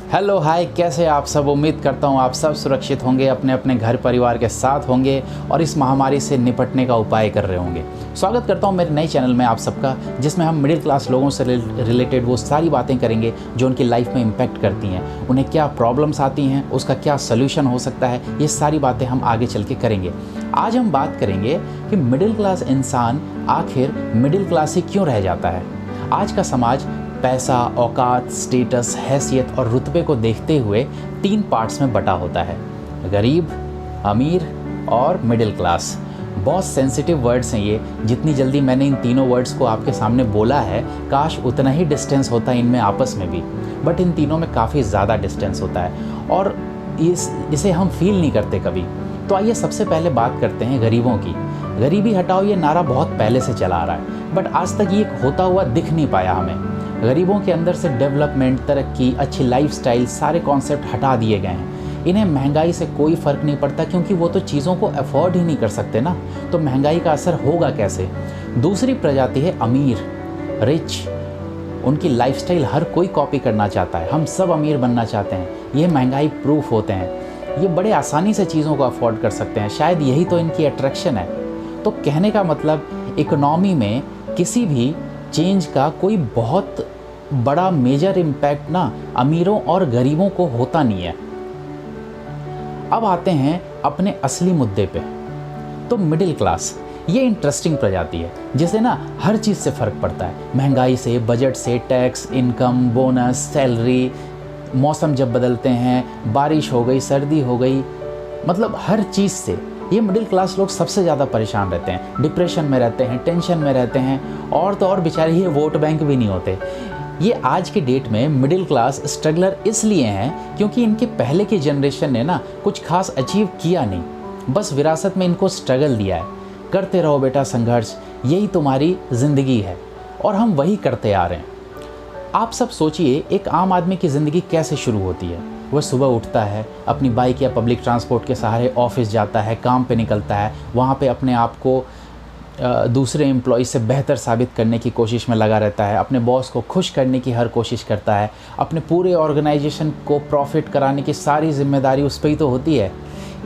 Hello hi, कैसे आप सब। उम्मीद करता हूँ आप सब सुरक्षित होंगे, अपने अपने घर परिवार के साथ होंगे और इस महामारी से निपटने का उपाय कर रहे होंगे। स्वागत करता हूँ मेरे नए चैनल में आप सबका, जिसमें हम मिडिल क्लास लोगों से रिलेटेड वो सारी बातें करेंगे जो उनकी लाइफ में इम्पैक्ट करती हैं। उन्हें क्या प्रॉब्लम्स आती हैं, उसका क्या सोल्यूशन हो सकता है, ये सारी बातें हम आगे चल के करेंगे। आज हम बात करेंगे कि मिडिल क्लास इंसान आखिर मिडिल क्लास ही क्यों रह जाता है। आज का समाज पैसा, औकात, स्टेटस, हैसियत और रुतबे को देखते हुए 3 पार्ट्स में बटा होता है: गरीब, अमीर और मिडिल क्लास। बहुत सेंसिटिव वर्ड्स हैं ये। जितनी जल्दी मैंने इन तीनों वर्ड्स को आपके सामने बोला है, काश उतना ही डिस्टेंस होता है इनमें आपस में भी, बट इन तीनों में काफ़ी ज़्यादा डिस्टेंस होता है और इसे हम फील नहीं करते कभी। तो आइए सबसे पहले बात करते हैं गरीबों की। गरीबी हटाओ ये नारा बहुत पहले से चला आ रहा है, बट आज तक ये होता हुआ दिख नहीं पाया हमें। गरीबों के अंदर से डेवलपमेंट, तरक्की, अच्छी लाइफस्टाइल, सारे कॉन्सेप्ट हटा दिए गए हैं। इन्हें महंगाई से कोई फ़र्क नहीं पड़ता, क्योंकि वो तो चीज़ों को अफोर्ड ही नहीं कर सकते ना, तो महंगाई का असर होगा कैसे। दूसरी प्रजाति है अमीर, रिच। उनकी लाइफस्टाइल हर कोई कॉपी करना चाहता है, हम सब अमीर बनना चाहते हैं। ये महंगाई प्रूफ होते हैं, ये बड़े आसानी से चीज़ों को अफोर्ड कर सकते हैं, शायद यही तो इनकी अट्रैक्शन है। तो कहने का मतलब, इकोनॉमी में किसी भी चेंज का कोई बहुत बड़ा मेजर इम्पैक्ट ना अमीरों और गरीबों को होता नहीं है। अब आते हैं अपने असली मुद्दे पे। तो मिडिल क्लास ये इंटरेस्टिंग प्रजाति है, जिसे ना हर चीज़ से फ़र्क पड़ता है। महंगाई से, बजट से, टैक्स, इनकम, बोनस, सैलरी, मौसम जब बदलते हैं, बारिश हो गई, सर्दी हो गई, मतलब हर चीज़ से ये मिडिल क्लास लोग सबसे ज़्यादा परेशान रहते हैं। डिप्रेशन में रहते हैं, टेंशन में रहते हैं, और तो और बेचारे ये वोट बैंक भी नहीं होते। ये आज के डेट में मिडिल क्लास स्ट्रगलर इसलिए हैं क्योंकि इनके पहले की जनरेशन ने ना कुछ खास अचीव किया नहीं, बस विरासत में इनको स्ट्रगल दिया है। करते रहो बेटा संघर्ष, यही तुम्हारी ज़िंदगी है, और हम वही करते आ रहे हैं। आप सब सोचिए, एक आम आदमी की ज़िंदगी कैसे शुरू होती है। वह सुबह उठता है, अपनी बाइक या पब्लिक ट्रांसपोर्ट के सहारे ऑफिस जाता है, काम पे निकलता है, वहाँ पे अपने आप को दूसरे एम्प्लॉय से बेहतर साबित करने की कोशिश में लगा रहता है, अपने बॉस को खुश करने की हर कोशिश करता है, अपने पूरे ऑर्गेनाइजेशन को प्रॉफिट कराने की सारी जिम्मेदारी उस पर ही तो होती है।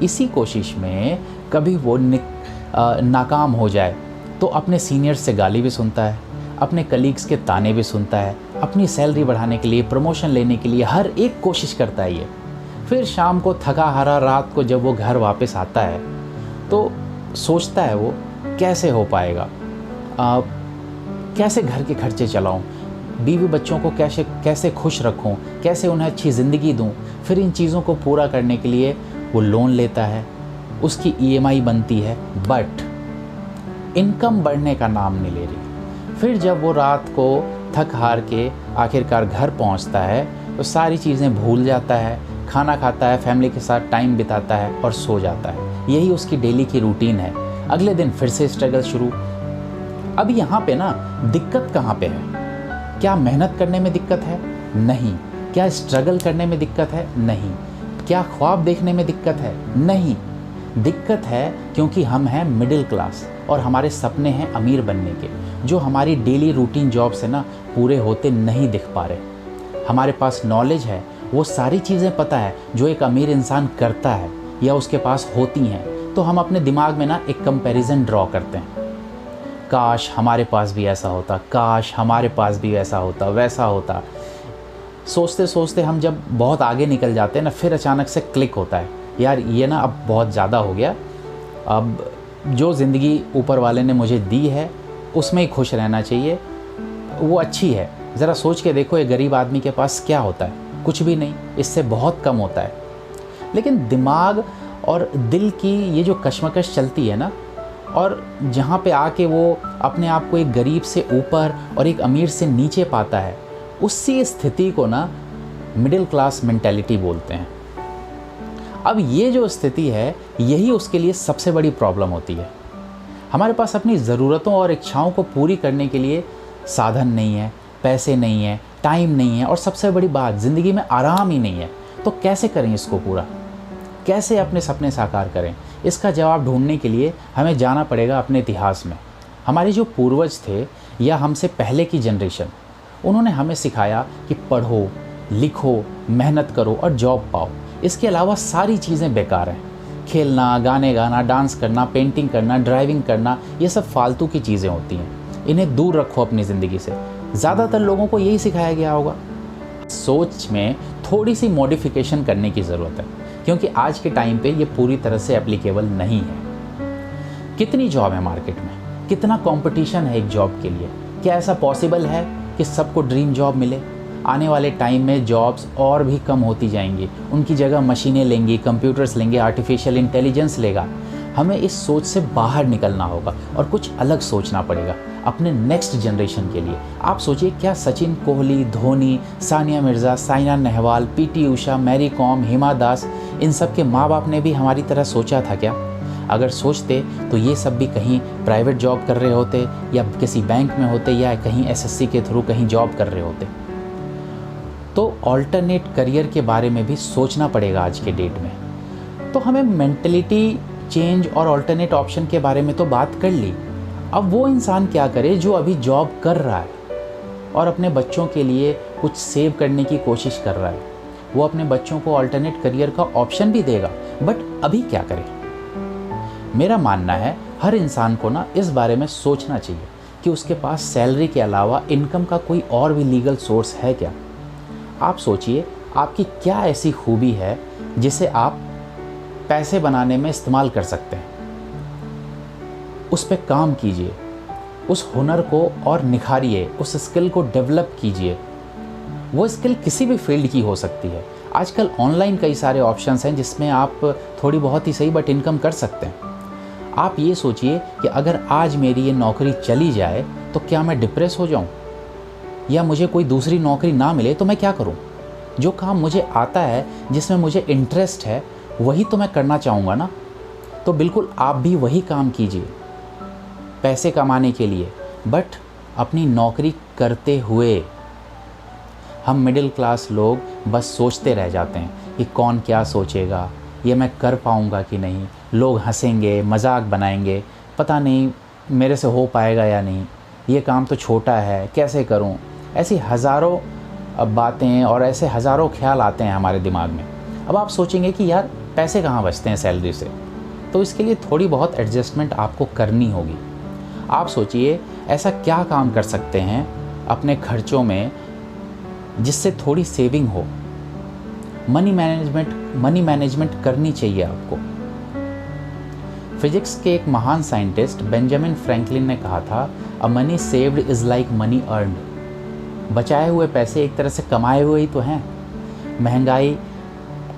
इसी कोशिश में कभी वो नाकाम हो जाए तो अपने सीनियर्स से गाली भी सुनता है, अपने कलीग्स के ताने भी सुनता है, अपनी सैलरी बढ़ाने के लिए, प्रमोशन लेने के लिए हर एक कोशिश करता है ये। फिर शाम को थका हारा रात को जब वो घर वापस आता है तो सोचता है वो कैसे हो पाएगा, कैसे घर के खर्चे चलाऊं, बीवी बच्चों को कैसे खुश रखूं, कैसे उन्हें अच्छी ज़िंदगी दूं। फिर इन चीज़ों को पूरा करने के लिए वो लोन लेता है, उसकी EMI बनती है, बट इनकम बढ़ने का नाम नहीं ले रही। फिर जब वो रात को थक हार के आखिरकार घर पहुंचता है तो सारी चीज़ें भूल जाता है, खाना खाता है, फैमिली के साथ टाइम बिताता है और सो जाता है। यही उसकी डेली की रूटीन है। अगले दिन फिर से स्ट्रगल शुरू। अब यहाँ पे ना दिक्कत कहाँ पे है? क्या मेहनत करने में दिक्कत है? नहीं। क्या स्ट्रगल करने में दिक्कत है? नहीं। क्या ख्वाब देखने में दिक्कत है? नहीं। दिक्कत है क्योंकि हम हैं मिडिल क्लास और हमारे सपने हैं अमीर बनने के, जो हमारी डेली रूटीन जॉब से ना पूरे होते नहीं दिख पा रहे। हमारे पास नॉलेज है, वो सारी चीज़ें पता है जो एक अमीर इंसान करता है या उसके पास होती हैं, तो हम अपने दिमाग में ना एक कंपैरिजन ड्रॉ करते हैं। काश हमारे पास भी ऐसा होता, काश हमारे पास भी ऐसा होता, वैसा होता। सोचते सोचते हम जब बहुत आगे निकल जाते हैं ना, फिर अचानक से क्लिक होता है, यार ये ना अब बहुत ज़्यादा हो गया, अब जो ज़िंदगी ऊपर वाले ने मुझे दी है उसमें ही खुश रहना चाहिए, वो अच्छी है। ज़रा सोच के देखो, एक गरीब आदमी के पास क्या होता है? कुछ भी नहीं, इससे बहुत कम होता है। लेकिन दिमाग और दिल की ये जो कश्मकश चलती है ना, और जहाँ पे आके वो अपने आप को एक गरीब से ऊपर और एक अमीर से नीचे पाता है, उसी स्थिति को ना मिडिल क्लास मेंटालिटी बोलते हैं। अब ये जो स्थिति है, यही उसके लिए सबसे बड़ी प्रॉब्लम होती है। हमारे पास अपनी ज़रूरतों और इच्छाओं को पूरी करने के लिए साधन नहीं है, पैसे नहीं है, टाइम नहीं है, और सबसे बड़ी बात, ज़िंदगी में आराम ही नहीं है। तो कैसे करें इसको पूरा? कैसे अपने सपने साकार करें? इसका जवाब ढूंढने के लिए हमें जाना पड़ेगा अपने इतिहास में। हमारे जो पूर्वज थे या हमसे पहले की जनरेशन, उन्होंने हमें सिखाया कि पढ़ो, लिखो, मेहनत करो और जॉब पाओ। इसके अलावा सारी चीज़ें बेकार हैं। खेलना, गाने गाना, डांस करना, पेंटिंग करना, ड्राइविंग करना, ये सब फालतू की चीज़ें होती हैं। इन्हें दूर रखो अपनी ज़िंदगी से। ज़्यादातर लोगों को यही सिखाया गया होगा। सोच में थोड़ी सी मॉडिफिकेशन करने की ज़रूरत है, क्योंकि आज के टाइम पे ये पूरी तरह से एप्लीकेबल नहीं है। कितनी जॉब है मार्केट में, कितना कंपटीशन है एक जॉब के लिए। क्या ऐसा पॉसिबल है कि सबको ड्रीम जॉब मिले? आने वाले टाइम में जॉब्स और भी कम होती जाएंगी। उनकी जगह मशीनें लेंगी, कंप्यूटर्स लेंगे, आर्टिफिशियल इंटेलिजेंस लेगा। हमें इस सोच से बाहर निकलना होगा और कुछ अलग सोचना पड़ेगा अपने नेक्स्ट जनरेशन के लिए। आप सोचिए, क्या Sachin, Kohli, Dhoni, Sania Mirza, Saina Nehwal, PT Usha, Mary com, Hima Das, इन सब के माँ बाप ने भी हमारी तरह सोचा था क्या? अगर सोचते तो ये सब भी कहीं प्राइवेट जॉब कर रहे होते, या किसी बैंक में होते, या कहीं एसएससी के थ्रू कहीं जॉब कर रहे होते। तो ऑल्टरनेट करियर के बारे में भी सोचना पड़ेगा आज के डेट में। तो हमें मेंटलिटी चेंज और ऑल्टरनेट ऑप्शन के बारे में तो बात कर ली। अब वो इंसान क्या करे जो अभी जॉब कर रहा है और अपने बच्चों के लिए कुछ सेव करने की कोशिश कर रहा है। वो अपने बच्चों को ऑल्टरनेट करियर का ऑप्शन भी देगा, बट अभी क्या करे? मेरा मानना है हर इंसान को ना इस बारे में सोचना चाहिए कि उसके पास सैलरी के अलावा इनकम का कोई और भी लीगल सोर्स है क्या। आप सोचिए, आपकी क्या ऐसी खूबी है जिसे आप पैसे बनाने में इस्तेमाल कर सकते हैं। उस पर काम कीजिए, उस हुनर को और निखारिए, उस स्किल को डेवलप कीजिए। वो स्किल किसी भी फील्ड की हो सकती है। आजकल ऑनलाइन कई सारे ऑप्शंस हैं जिसमें आप थोड़ी बहुत ही सही बट इनकम कर सकते हैं। आप ये सोचिए कि अगर आज मेरी ये नौकरी चली जाए तो क्या मैं डिप्रेस हो जाऊं, या मुझे कोई दूसरी नौकरी ना मिले तो मैं क्या करूं? जो काम मुझे आता है, जिसमें मुझे इंटरेस्ट है, वही तो मैं करना चाहूँगा ना। तो बिल्कुल आप भी वही काम कीजिए पैसे कमाने के लिए, बट अपनी नौकरी करते हुए। हम मिडिल क्लास लोग बस सोचते रह जाते हैं कि कौन क्या सोचेगा, ये मैं कर पाऊँगा कि नहीं, लोग हंसेंगे, मजाक बनाएंगे, पता नहीं मेरे से हो पाएगा या नहीं, ये काम तो छोटा है, कैसे करूं। ऐसी हज़ारों बातें और ऐसे हज़ारों ख्याल आते हैं हमारे दिमाग में। अब आप सोचेंगे कि यार पैसे कहाँ बचते हैं सैलरी से, तो इसके लिए थोड़ी बहुत एडजस्टमेंट आपको करनी होगी। आप सोचिए, ऐसा क्या काम कर सकते हैं अपने खर्चों में जिससे थोड़ी सेविंग हो। मनी मैनेजमेंट करनी चाहिए आपको। फिजिक्स के एक महान साइंटिस्ट बेंजामिन फ्रैंकलिन ने कहा था, a money saved is like money earned. बचाए हुए पैसे एक तरह से कमाए हुए ही तो हैं। महंगाई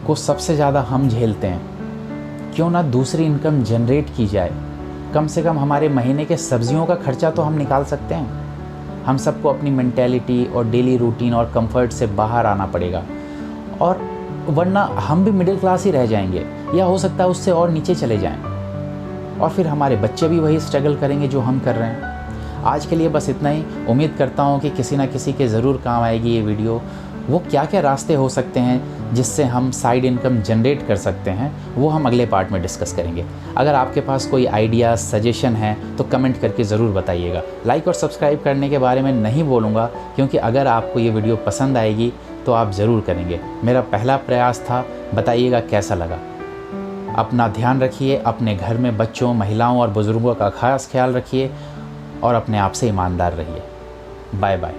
को सबसे ज़्यादा हम झेलते हैं, क्यों ना दूसरी इनकम जनरेट की जाए। कम से कम हमारे महीने के सब्जियों का खर्चा तो हम निकाल सकते हैं। हम सबको अपनी मेंटेलिटी और डेली रूटीन और कंफर्ट से बाहर आना पड़ेगा, और वरना हम भी मिडिल क्लास ही रह जाएंगे, या हो सकता है उससे और नीचे चले जाएं, और फिर हमारे बच्चे भी वही स्ट्रगल करेंगे जो हम कर रहे हैं। आज के लिए बस इतना ही। उम्मीद करता हूँ कि किसी ना किसी के ज़रूर काम आएगी ये वीडियो। वो क्या क्या रास्ते हो सकते हैं जिससे हम साइड इनकम जनरेट कर सकते हैं, वो हम अगले पार्ट में डिस्कस करेंगे। अगर आपके पास कोई आइडिया, सजेशन है तो कमेंट करके ज़रूर बताइएगा। लाइक और सब्सक्राइब करने के बारे में नहीं बोलूँगा, क्योंकि अगर आपको ये वीडियो पसंद आएगी तो आप ज़रूर करेंगे। मेरा पहला प्रयास था, बताइएगा कैसा लगा। अपना ध्यान रखिए, अपने घर में बच्चों, महिलाओं और बुज़ुर्गों का खास ख्याल रखिए, और अपने आप से ईमानदार रहिए। Bye bye.